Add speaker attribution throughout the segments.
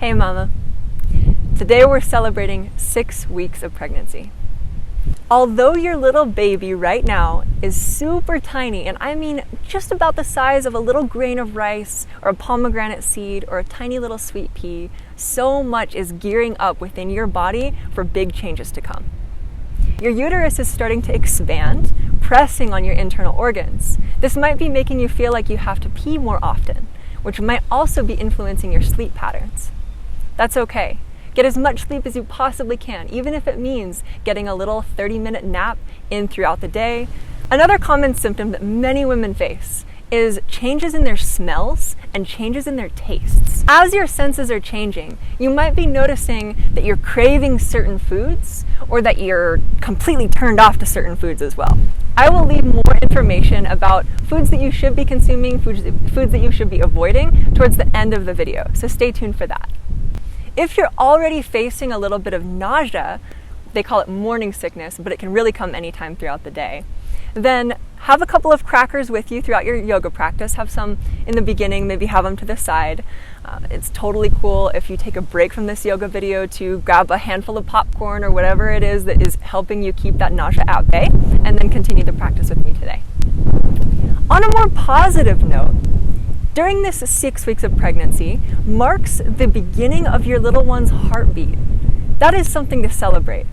Speaker 1: Hey mama. Today we're celebrating 6 weeks of pregnancy. Although your little baby right now is super tiny, and I mean just about the size of a little grain of rice or a pomegranate seed or a tiny little sweet pea, so much is gearing up within your body for big changes to come. Your uterus is starting to expand, pressing on your internal organs. This might be making you feel like you have to pee more often, which might also be influencing your sleep patterns. That's okay. Get as much sleep as you possibly can, even if it means getting a little 30-minute nap in throughout the day. Another common symptom that many women face is changes in their smells and changes in their tastes. As your senses are changing, you might be noticing that you're craving certain foods or that you're completely turned off to certain foods as well. I will leave more information about foods that you should be consuming, foods that you should be avoiding towards the end of the video, so stay tuned for that. If you're already facing a little bit of nausea, they call it morning sickness, but it can really come anytime throughout the day, then have a couple of crackers with you throughout your yoga practice. Have some in the beginning, maybe have them to the side. It's totally cool if you take a break from this yoga video to grab a handful of popcorn or whatever it is that is helping you keep that nausea at bay, and then continue the practice with me today. On a more positive note, during this 6 weeks of pregnancy marks the beginning of your little one's heartbeat. That is something to celebrate.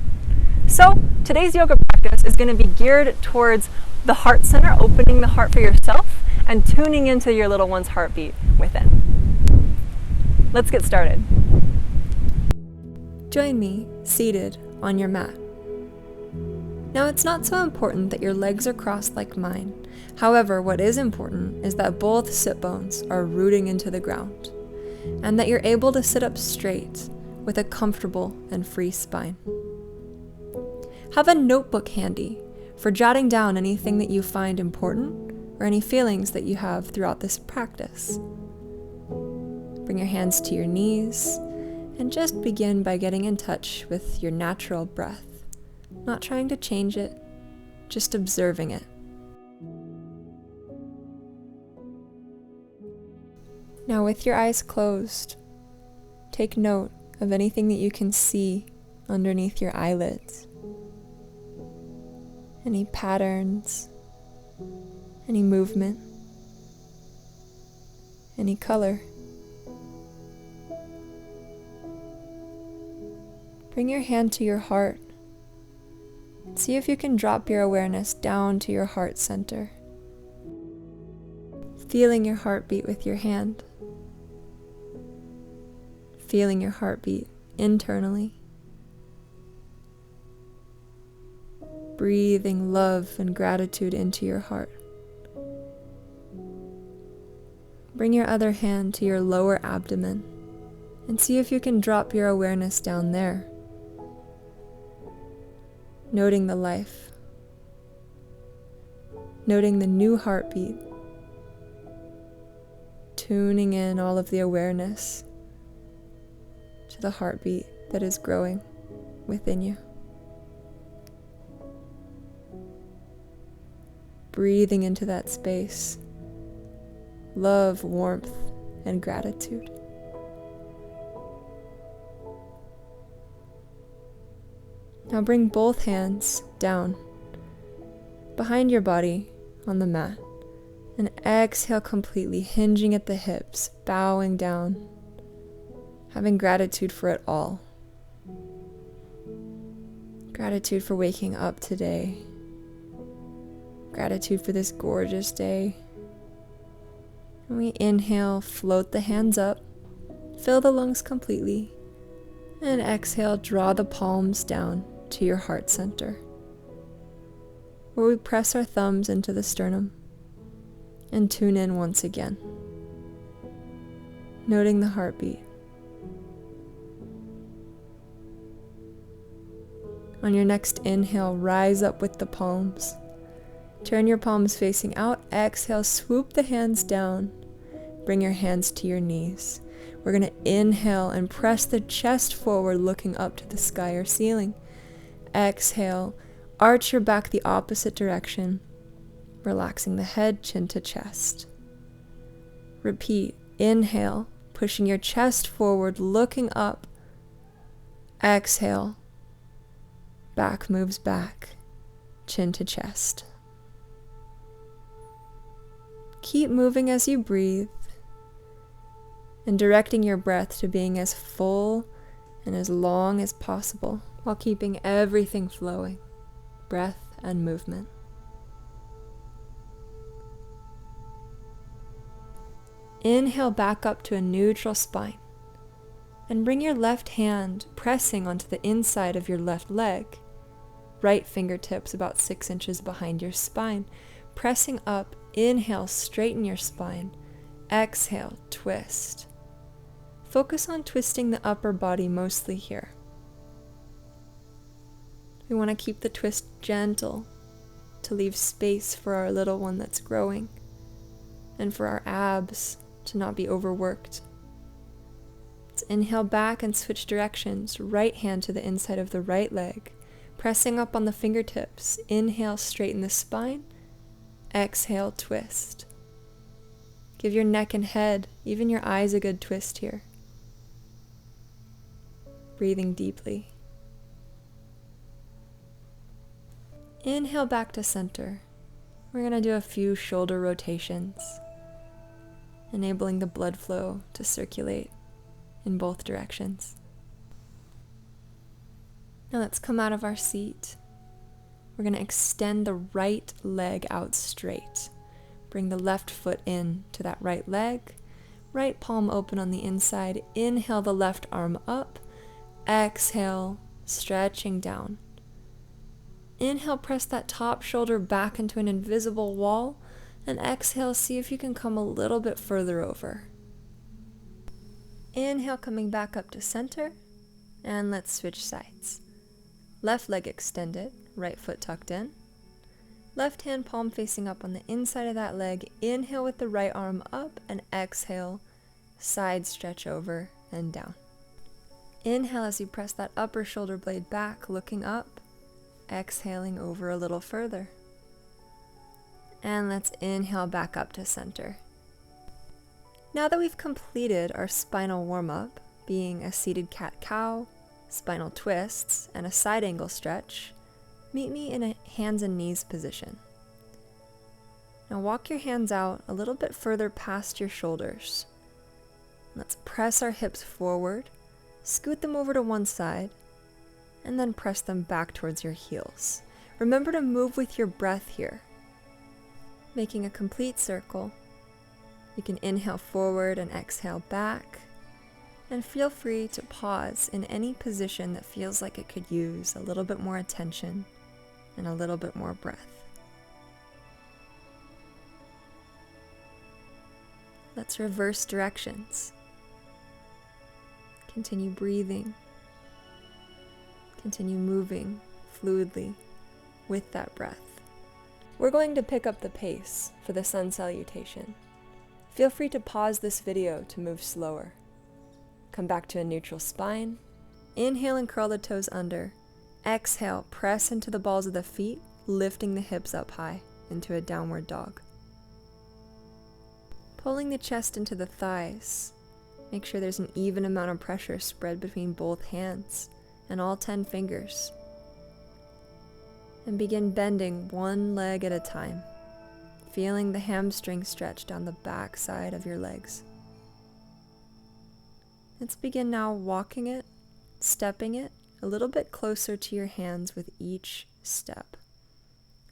Speaker 1: So today's yoga practice is going to be geared towards the heart center, opening the heart for yourself and tuning into your little one's heartbeat within. Let's get started.
Speaker 2: Join me seated on your mat. Now, it's not so important that your legs are crossed like mine. However, what is important is that both sit bones are rooting into the ground, and that you're able to sit up straight with a comfortable and free spine. Have a notebook handy for jotting down anything that you find important or any feelings that you have throughout this practice. Bring your hands to your knees and just begin by getting in touch with your natural breath. Not trying to change it, just observing it. Now, with your eyes closed, take note of anything that you can see underneath your eyelids. Any patterns, any movement, any color. Bring your hand to your heart. See if you can drop your awareness down to your heart center, feeling your heartbeat with your hand, feeling your heartbeat internally, breathing love and gratitude into your heart. Bring your other hand to your lower abdomen and see if you can drop your awareness down there, noting the life, noting the new heartbeat, tuning in all of the awareness to the heartbeat that is growing within you. Breathing into that space, love, warmth, and gratitude. Now bring both hands down behind your body on the mat and exhale completely, hinging at the hips, bowing down, having gratitude for it all. Gratitude for waking up today. Gratitude for this gorgeous day. And we inhale, float the hands up, fill the lungs completely, and exhale, draw the palms down to your heart center, where we press our thumbs into the sternum and tune in once again, noting the heartbeat. On your next inhale, rise up with the palms. Turn your palms facing out. Exhale, swoop the hands down. Bring your hands to your knees. We're going to inhale and press the chest forward, looking up to the sky or ceiling. Exhale, arch your back the opposite direction, relaxing the head, chin to chest. Repeat, inhale, pushing your chest forward, looking up. Exhale. Back moves back, chin to chest. Keep moving as you breathe and directing your breath to being as full and as long as possible while keeping everything flowing, breath and movement. Inhale back up to a neutral spine and bring your left hand pressing onto the inside of your left leg. Right fingertips about 6 inches behind your spine, pressing up. Inhale, straighten your spine. Exhale, twist. Focus on twisting the upper body mostly here. We want to keep the twist gentle to leave space for our little one that's growing and for our abs to not be overworked. Let's inhale back and switch directions. Right hand to the inside of the right leg, pressing up on the fingertips. Inhale, straighten the spine. Exhale, twist. Give your neck and head, even your eyes, a good twist here. Breathing deeply. Inhale back to center. We're going to do a few shoulder rotations, enabling the blood flow to circulate in both directions. Now let's come out of our seat. We're going to extend the right leg out straight. Bring the left foot in to that right leg. Right palm open on the inside. Inhale the left arm up. Exhale, stretching down. Inhale, press that top shoulder back into an invisible wall. And exhale, see if you can come a little bit further over. Inhale, coming back up to center. And let's switch sides. Left leg extended, right foot tucked in. Left hand palm facing up on the inside of that leg. Inhale with the right arm up and exhale, side stretch over and down. Inhale as you press that upper shoulder blade back, looking up. Exhaling over a little further. And let's inhale back up to center. Now that we've completed our spinal warm-up, being a seated cat-cow, spinal twists, and a side angle stretch, meet me in a hands and knees position. Now walk your hands out a little bit further past your shoulders. Let's press our hips forward, scoot them over to one side, and then press them back towards your heels. Remember to move with your breath here. Making a complete circle. You can inhale forward and exhale back. And feel free to pause in any position that feels like it could use a little bit more attention and a little bit more breath. Let's reverse directions. Continue breathing. Continue moving fluidly with that breath. We're going to pick up the pace for the sun salutation. Feel free to pause this video to move slower. Come back to a neutral spine. Inhale and curl the toes under. Exhale, press into the balls of the feet, lifting the hips up high into a downward dog. Pulling the chest into the thighs. Make sure there's an even amount of pressure spread between both hands and all 10 fingers. And begin bending one leg at a time, feeling the hamstring stretch down the back side of your legs. Let's begin now walking it, stepping it a little bit closer to your hands with each step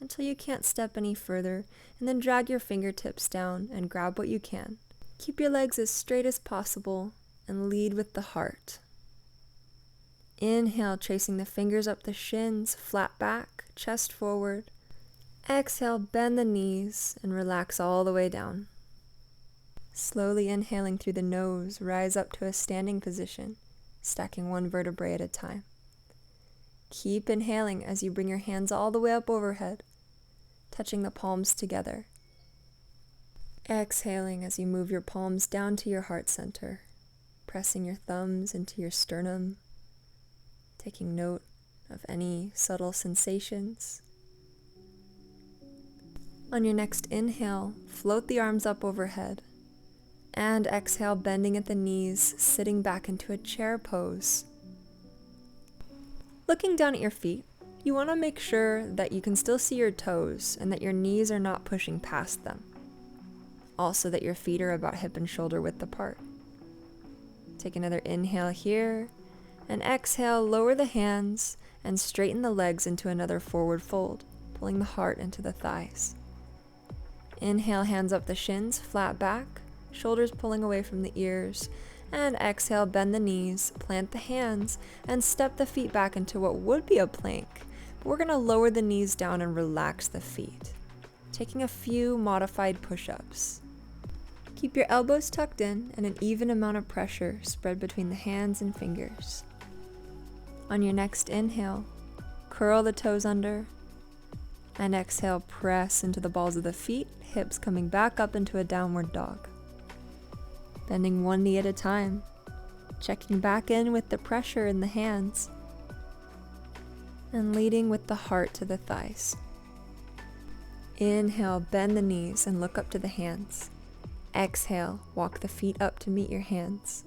Speaker 2: until you can't step any further, and then drag your fingertips down and grab what you can. Keep your legs as straight as possible and lead with the heart. Inhale, tracing the fingers up the shins, flat back, chest forward. Exhale, bend the knees and relax all the way down. Slowly inhaling through the nose, rise up to a standing position, stacking one vertebrae at a time. Keep inhaling as you bring your hands all the way up overhead, touching the palms together. Exhaling as you move your palms down to your heart center, pressing your thumbs into your sternum, taking note of any subtle sensations. On your next inhale, float the arms up overhead. And exhale, bending at the knees, sitting back into a chair pose. Looking down at your feet, you want to make sure that you can still see your toes and that your knees are not pushing past them. Also that your feet are about hip and shoulder width apart. Take another inhale here, and exhale, lower the hands and straighten the legs into another forward fold, pulling the heart into the thighs. Inhale, hands up the shins, flat back, shoulders pulling away from the ears, and exhale, bend the knees, plant the hands, and step the feet back into what would be a plank, but we're going to lower the knees down and relax the feet, taking a few modified push-ups. Keep your elbows tucked in and an even amount of pressure spread between the hands and fingers. On your next inhale, curl the toes under, and exhale, press into the balls of the feet, hips coming back up into a downward dog. Bending one knee at a time, checking back in with the pressure in the hands, and leading with the heart to the thighs. Inhale, bend the knees and look up to the hands. Exhale, walk the feet up to meet your hands.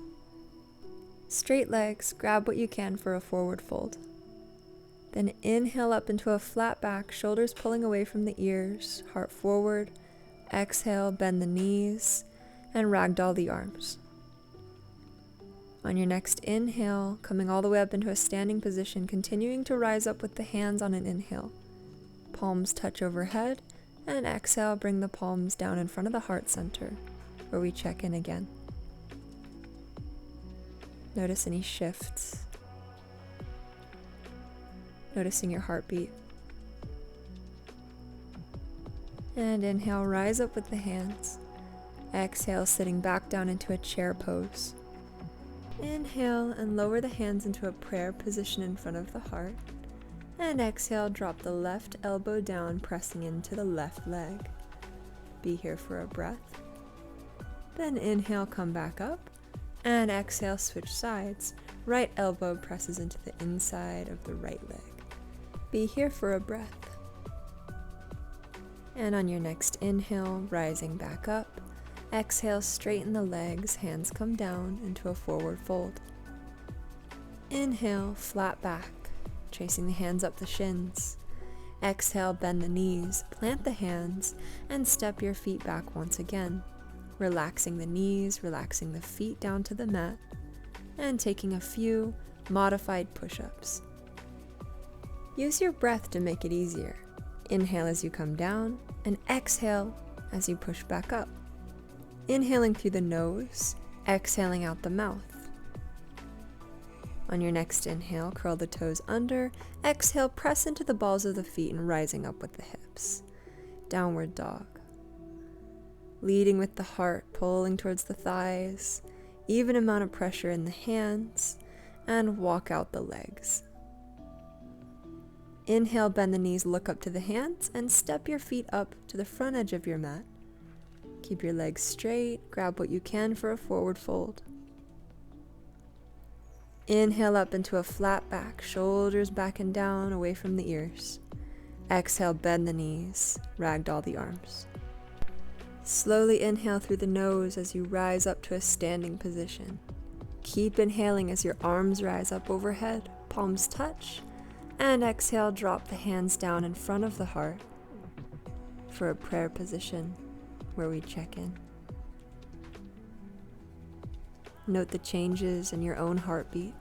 Speaker 2: Straight legs, grab what you can for a forward fold. Then inhale up into a flat back, shoulders pulling away from the ears, heart forward. Exhale, bend the knees, and ragdoll the arms. On your next inhale, coming all the way up into a standing position, continuing to rise up with the hands on an inhale. Palms touch overhead, and exhale, bring the palms down in front of the heart center, where we check in again. Notice any shifts. Noticing your heartbeat. And inhale, rise up with the hands. Exhale, sitting back down into a chair pose. Inhale and lower the hands into a prayer position in front of the heart. And exhale, drop the left elbow down, pressing into the left leg. Be here for a breath. Then inhale, come back up. And exhale, switch sides. Right elbow presses into the inside of the right leg. Be here for a breath. And on your next inhale, rising back up. Exhale, straighten the legs, hands come down into a forward fold. Inhale, flat back, tracing the hands up the shins. Exhale, bend the knees, plant the hands, and step your feet back once again, relaxing the knees, relaxing the feet down to the mat, and taking a few modified push-ups. Use your breath to make it easier. Inhale as you come down, and exhale as you push back up. Inhaling through the nose, exhaling out the mouth. On your next inhale, curl the toes under. Exhale, press into the balls of the feet and rising up with the hips. Downward dog. Leading with the heart, pulling towards the thighs. Even amount of pressure in the hands. And walk out the legs. Inhale, bend the knees, look up to the hands, and step your feet up to the front edge of your mat. Keep your legs straight, grab what you can for a forward fold. Inhale up into a flat back, shoulders back and down, away from the ears. Exhale, bend the knees, ragdoll the arms. Slowly inhale through the nose as you rise up to a standing position. Keep inhaling as your arms rise up overhead, palms touch, and exhale, drop the hands down in front of the heart for a prayer position where we check in. Note the changes in your own heartbeat.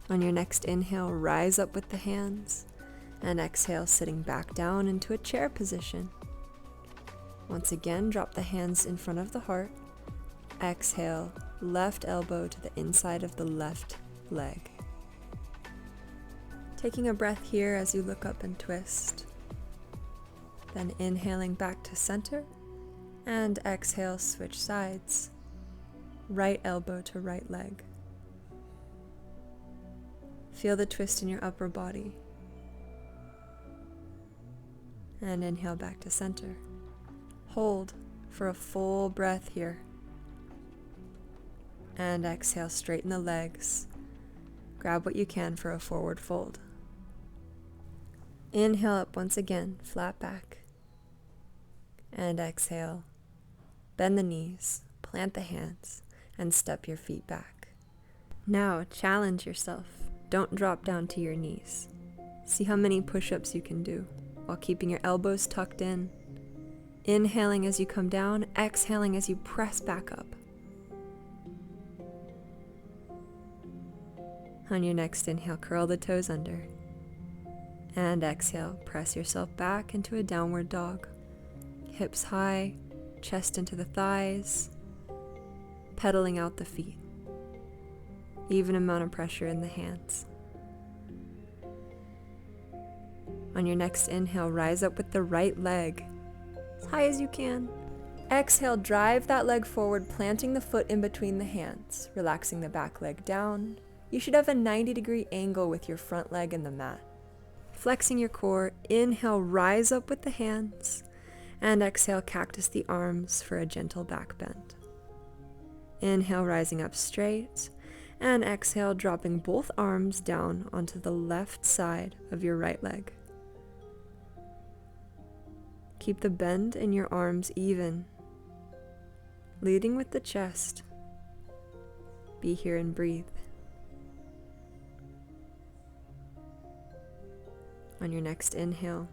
Speaker 2: On your next inhale, rise up with the hands, and exhale, sitting back down into a chair position. Once again, drop the hands in front of the heart. Exhale, left elbow to the inside of the left leg. Taking a breath here as you look up and twist. Then inhaling back to center, and exhale, switch sides. Right elbow to right leg. Feel the twist in your upper body. And inhale back to center. Hold for a full breath here. And exhale, straighten the legs. Grab what you can for a forward fold. Inhale up once again, flat back. And exhale. Bend the knees, plant the hands, and step your feet back. Now challenge yourself. Don't drop down to your knees. See how many push-ups you can do while keeping your elbows tucked in. Inhaling as you come down, exhaling as you press back up. On your next inhale, curl the toes under. And exhale, press yourself back into a downward dog. Hips high, chest into the thighs, pedaling out the feet. Even amount of pressure in the hands. On your next inhale, rise up with the right leg, as high as you can. Exhale, drive that leg forward, planting the foot in between the hands, relaxing the back leg down. You should have a 90-degree angle with your front leg in the mat. Flexing your core, inhale, rise up with the hands, and exhale, cactus the arms for a gentle back bend. Inhale, rising up straight, and exhale, dropping both arms down onto the left side of your right leg. Keep the bend in your arms even, leading with the chest. Be here and breathe. On your next inhale,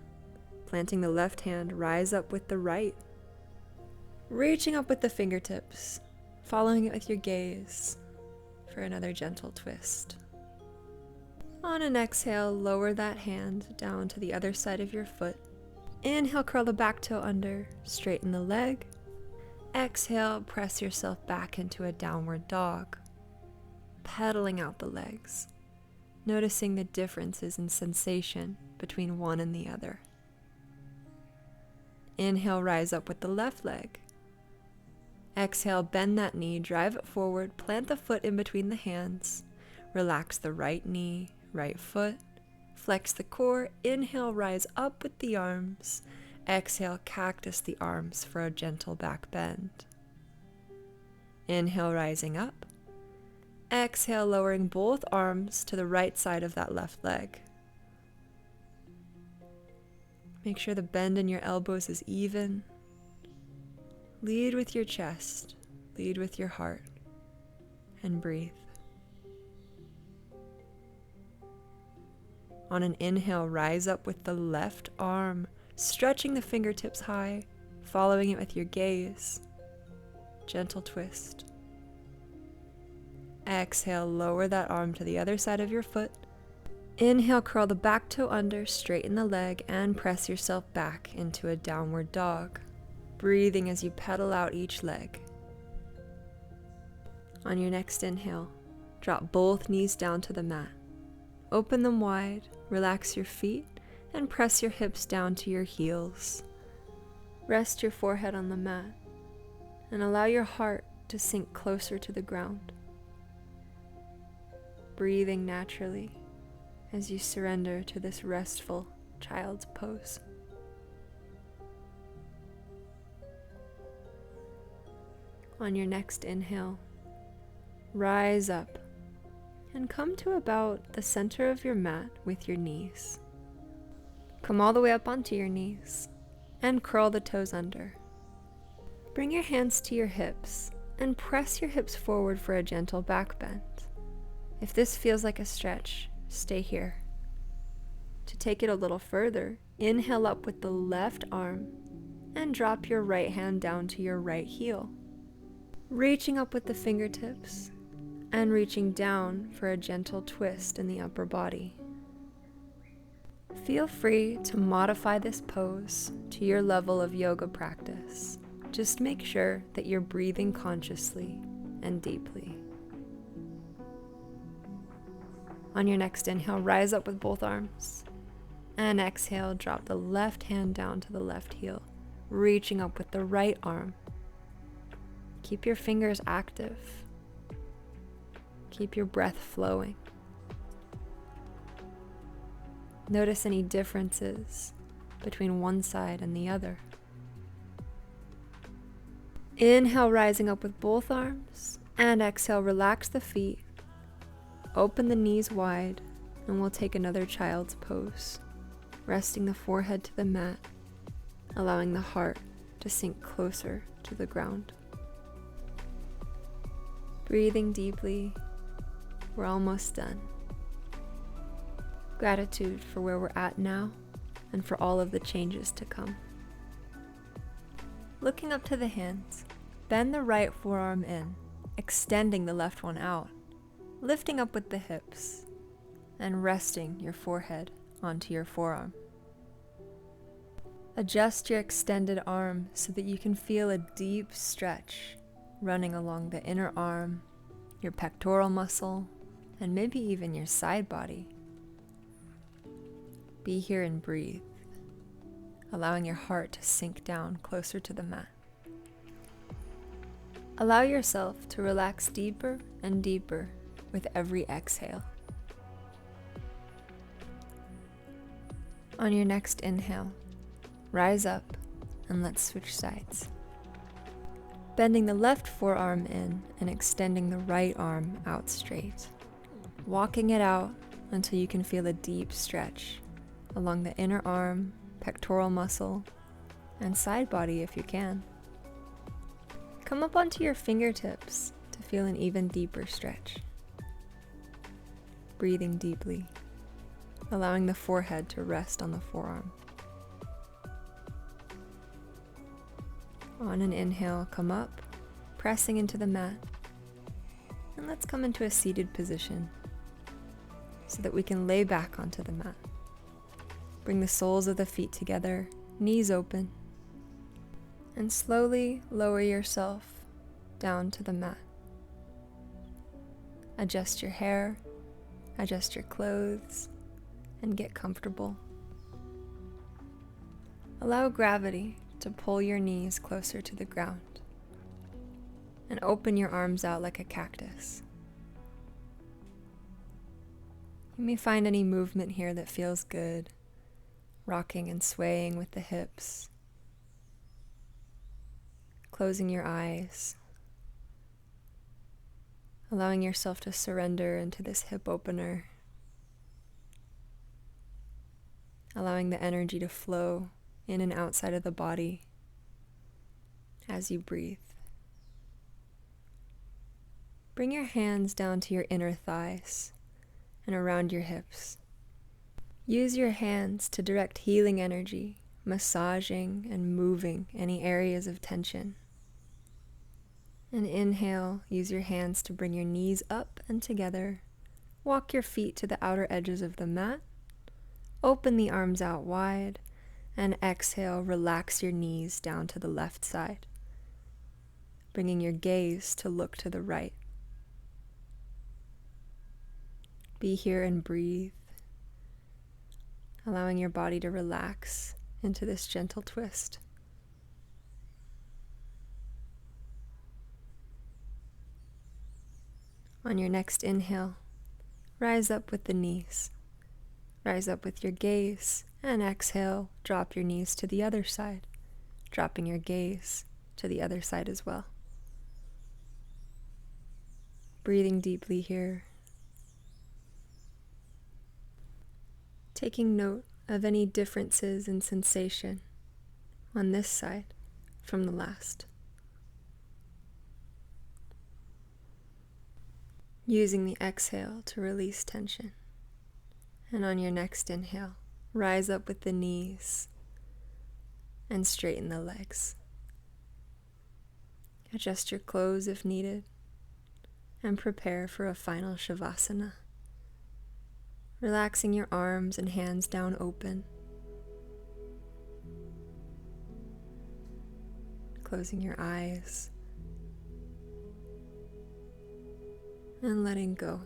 Speaker 2: planting the left hand, rise up with the right. Reaching up with the fingertips, following it with your gaze for another gentle twist. On an exhale, lower that hand down to the other side of your foot. Inhale, curl the back toe under, straighten the leg. Exhale, press yourself back into a downward dog, pedaling out the legs, noticing the differences in sensation between one and the other. Inhale, rise up with the left leg. Exhale, bend that knee, drive it forward, plant the foot in between the hands. Relax the right knee, right foot. Flex the core. Inhale, rise up with the arms. Exhale, cactus the arms for a gentle back bend. Inhale, rising up. Exhale, lowering both arms to the right side of that left leg. Make sure the bend in your elbows is even. Lead with your chest, lead with your heart, and breathe. On an inhale, rise up with the left arm, stretching the fingertips high, following it with your gaze. Gentle twist. Exhale, lower that arm to the other side of your foot. Inhale, curl the back toe under, straighten the leg, and press yourself back into a downward dog, breathing as you pedal out each leg. On your next inhale, drop both knees down to the mat. Open them wide, relax your feet, and press your hips down to your heels. Rest your forehead on the mat, and allow your heart to sink closer to the ground. Breathing naturally as you surrender to this restful child's pose. On your next inhale, rise up and come to about the center of your mat with your knees. Come all the way up onto your knees and curl the toes under. Bring your hands to your hips and press your hips forward for a gentle back bend. If this feels like a stretch, stay here. To take it a little further, inhale up with the left arm and drop your right hand down to your right heel. Reaching up with the fingertips and reaching down for a gentle twist in the upper body. Feel free to modify this pose to your level of yoga practice. Just make sure that you're breathing consciously and deeply. On your next inhale, rise up with both arms. And exhale, drop the left hand down to the left heel, reaching up with the right arm. Keep your fingers active. Keep your breath flowing. Notice any differences between one side and the other. Inhale, rising up with both arms, and exhale, relax the feet. Open the knees wide, and we'll take another child's pose, resting the forehead to the mat, allowing the heart to sink closer to the ground. Breathing deeply. We're almost done. Gratitude for where we're at now and for all of the changes to come. Looking up to the hands, bend the right forearm in, extending the left one out, lifting up with the hips, and resting your forehead onto your forearm. Adjust your extended arm so that you can feel a deep stretch running along the inner arm, your pectoral muscle, and maybe even your side body. Be here and breathe, allowing your heart to sink down closer to the mat. Allow yourself to relax deeper and deeper with every exhale. On your next inhale, rise up and let's switch sides. Bending the left forearm in and extending the right arm out straight. Walking it out until you can feel a deep stretch along the inner arm, pectoral muscle, and side body if you can. Come up onto your fingertips to feel an even deeper stretch. Breathing deeply, allowing the forehead to rest on the forearm. On an inhale, come up, pressing into the mat. And let's come into a seated position so that we can lay back onto the mat. Bring the soles of the feet together, knees open, and slowly lower yourself down to the mat. Adjust your hair, adjust your clothes, and get comfortable. Allow gravity to pull your knees closer to the ground, and open your arms out like a cactus. You may find any movement here that feels good, rocking and swaying with the hips, closing your eyes, allowing yourself to surrender into this hip opener, allowing the energy to flow in and outside of the body as you breathe. Bring your hands down to your inner thighs and around your hips. Use your hands to direct healing energy, massaging and moving any areas of tension. And inhale, use your hands to bring your knees up and together. Walk your feet to the outer edges of the mat. Open the arms out wide. And exhale, relax your knees down to the left side, bringing your gaze to look to the right. Be here and breathe, allowing your body to relax into this gentle twist. On your next inhale, rise up with the knees. Rise up with your gaze, and exhale, drop your knees to the other side, dropping your gaze to the other side as well. Breathing deeply here. Taking note of any differences in sensation on this side from the last. Using the exhale to release tension. And on your next inhale, rise up with the knees and straighten the legs. Adjust your clothes if needed and prepare for a final shavasana. Relaxing your arms and hands down open. Closing your eyes and letting go.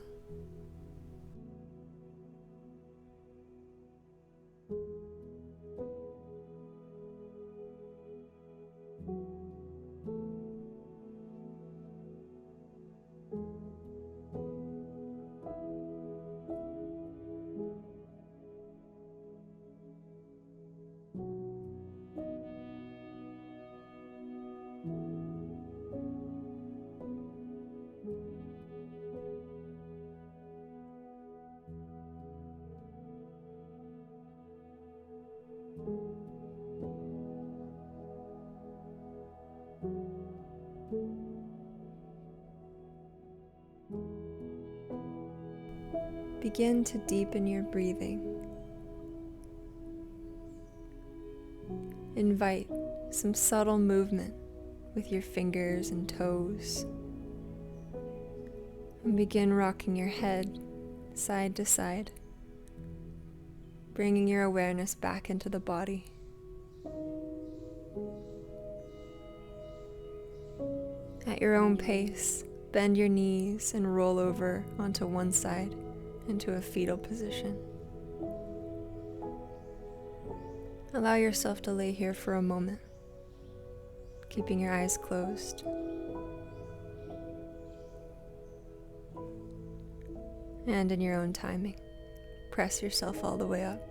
Speaker 2: begin to deepen your breathing. Invite some subtle movement with your fingers and toes. And begin rocking your head side to side, bringing your awareness back into the body. At your own pace, bend your knees and roll over onto one side into a fetal position. Allow yourself to lay here for a moment, keeping your eyes closed. And in your own timing, press yourself all the way up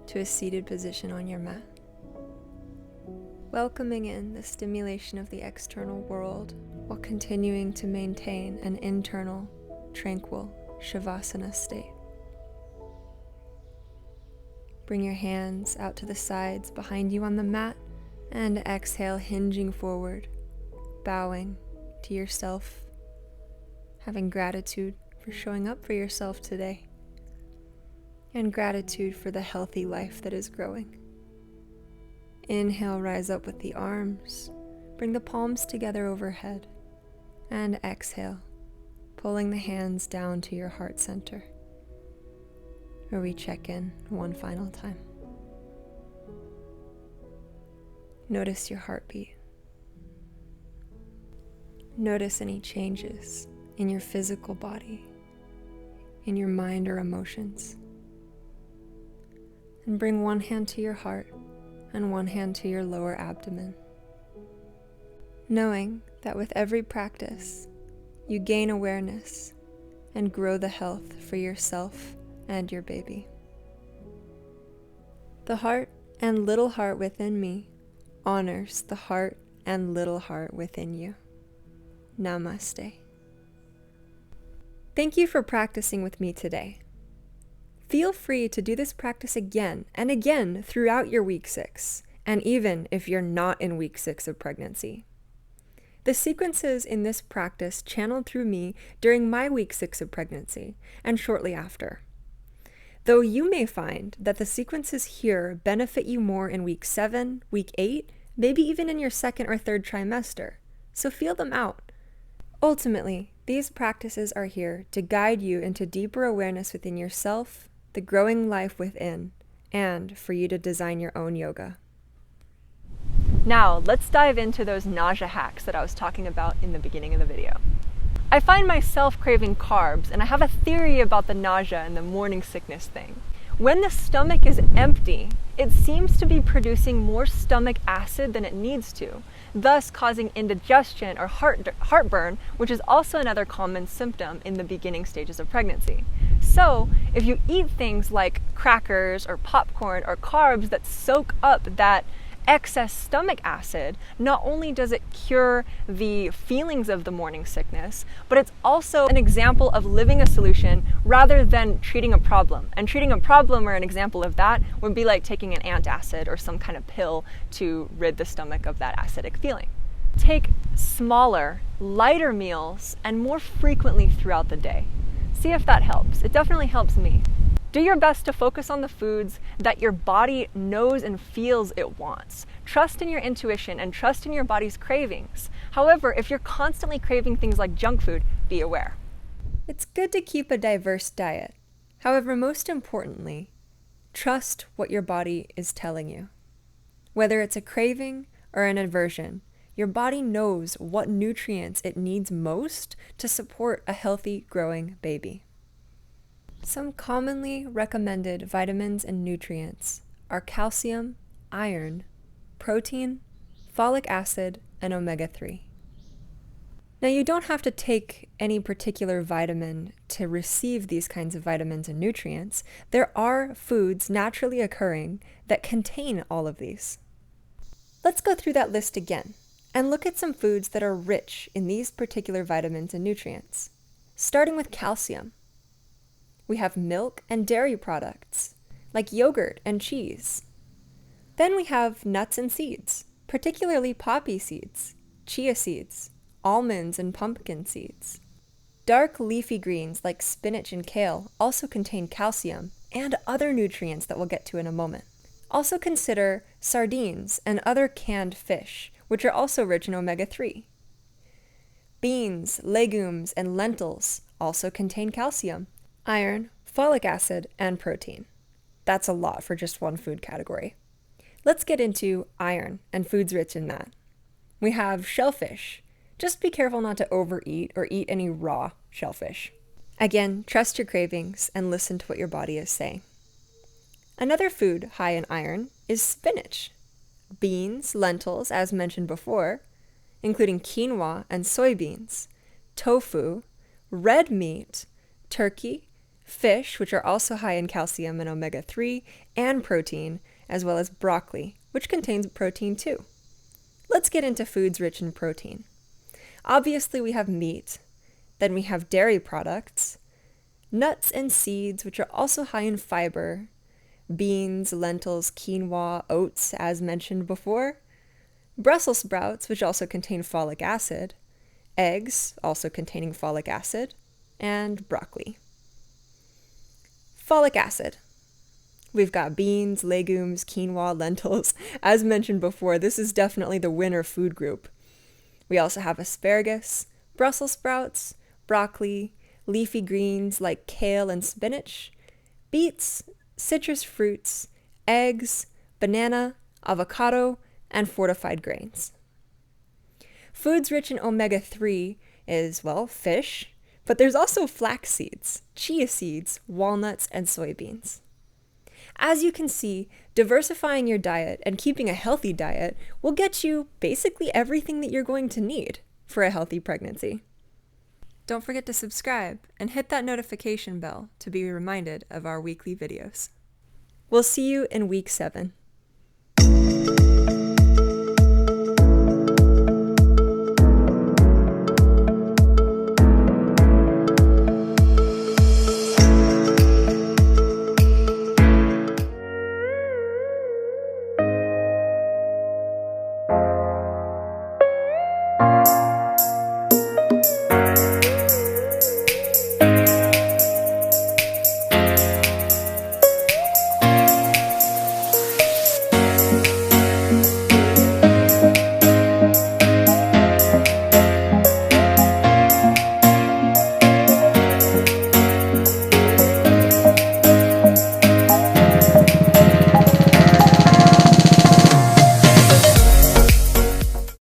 Speaker 2: to a seated position on your mat, welcoming in the stimulation of the external world while continuing to maintain an internal, tranquil Shavasana state. Bring your hands out to the sides behind you on the mat and exhale, hinging forward, bowing to yourself, having gratitude for showing up for yourself today, and gratitude for the healthy life that is growing. Inhale, rise up with the arms, bring the palms together overhead, and exhale, pulling the hands down to your heart center, where we check in one final time. Notice your heartbeat. Notice any changes in your physical body, in your mind or emotions. And bring one hand to your heart and one hand to your lower abdomen, knowing that with every practice, you gain awareness and grow the health for yourself and your baby. The heart and little heart within me honors the heart and little heart within you. Namaste. Thank you for practicing with me today. Feel free to do this practice again and again throughout your week 6, and even if you're not in week 6 of pregnancy. The sequences in this practice channeled through me during my week 6 of pregnancy and shortly after. Though you may find that the sequences here benefit you more in week 7, week 8, maybe even in your 2nd or 3rd trimester, so feel them out. Ultimately, these practices are here to guide you into deeper awareness within yourself, the growing life within, and for you to design your own yoga.
Speaker 1: Now, let's dive into those nausea hacks that I was talking about in the beginning of the video. I find myself craving carbs, and I have a theory about the nausea and the morning sickness thing. When the stomach is empty, it seems to be producing more stomach acid than it needs to, thus causing indigestion or heartburn, which is also another common symptom in the beginning stages of pregnancy. So, if you eat things like crackers or popcorn or carbs that soak up that excess stomach acid, not only does it cure the feelings of the morning sickness, but it's also an example of living a solution rather than treating a problem. And treating a problem, or an example of that, would be like taking an antacid or some kind of pill to rid the stomach of that acidic feeling. Take smaller, lighter meals and more frequently throughout the day. See if that helps. It definitely helps me. Do your best to focus on the foods that your body knows and feels it wants. Trust in your intuition and trust in your body's cravings. However, if you're constantly craving things like junk food, be aware.
Speaker 2: It's good to keep a diverse diet. However, most importantly, trust what your body is telling you. Whether it's a craving or an aversion, your body knows what nutrients it needs most to support a healthy, growing baby. Some commonly recommended vitamins and nutrients are calcium, iron, protein, folic acid, and omega-3. Now, you don't have to take any particular vitamin to receive these kinds of vitamins and nutrients. There are foods naturally occurring that contain all of these. Let's go through that list again and look at some foods that are rich in these particular vitamins and nutrients. Starting with calcium. We have milk and dairy products, like yogurt and cheese. Then we have nuts and seeds, particularly poppy seeds, chia seeds, almonds and pumpkin seeds. Dark leafy greens like spinach and kale also contain calcium and other nutrients that we'll get to in a moment. Also consider sardines and other canned fish, which are also rich in omega-3. Beans, legumes, and lentils also contain calcium, iron, folic acid, and protein. That's a lot for just one food category. Let's get into iron and foods rich in that. We have shellfish. Just be careful not to overeat or eat any raw shellfish. Again, trust your cravings and listen to what your body is saying. Another food high in iron is spinach. Beans, lentils, as mentioned before, including quinoa and soybeans, tofu, red meat, turkey, fish, which are also high in calcium and omega-3, and protein, as well as broccoli, which contains protein too. Let's get into foods rich in protein. Obviously, we have meat, then we have dairy products, nuts and seeds, which are also high in fiber, beans, lentils, quinoa, oats, as mentioned before, Brussels sprouts, which also contain folic acid, eggs, also containing folic acid, and broccoli. Folic acid. We've got beans, legumes, quinoa, lentils. As mentioned before, this is definitely the winner food group. We also have asparagus, Brussels sprouts, broccoli, leafy greens like kale and spinach, beets, citrus fruits, eggs, banana, avocado, and fortified grains. Foods rich in omega-3 is, well, fish, but there's also flax seeds, chia seeds, walnuts, and soybeans. As you can see, diversifying your diet and keeping a healthy diet will get you basically everything that you're going to need for a healthy pregnancy. Don't forget to subscribe and hit that notification bell to be reminded of our weekly videos. We'll see you in week 7.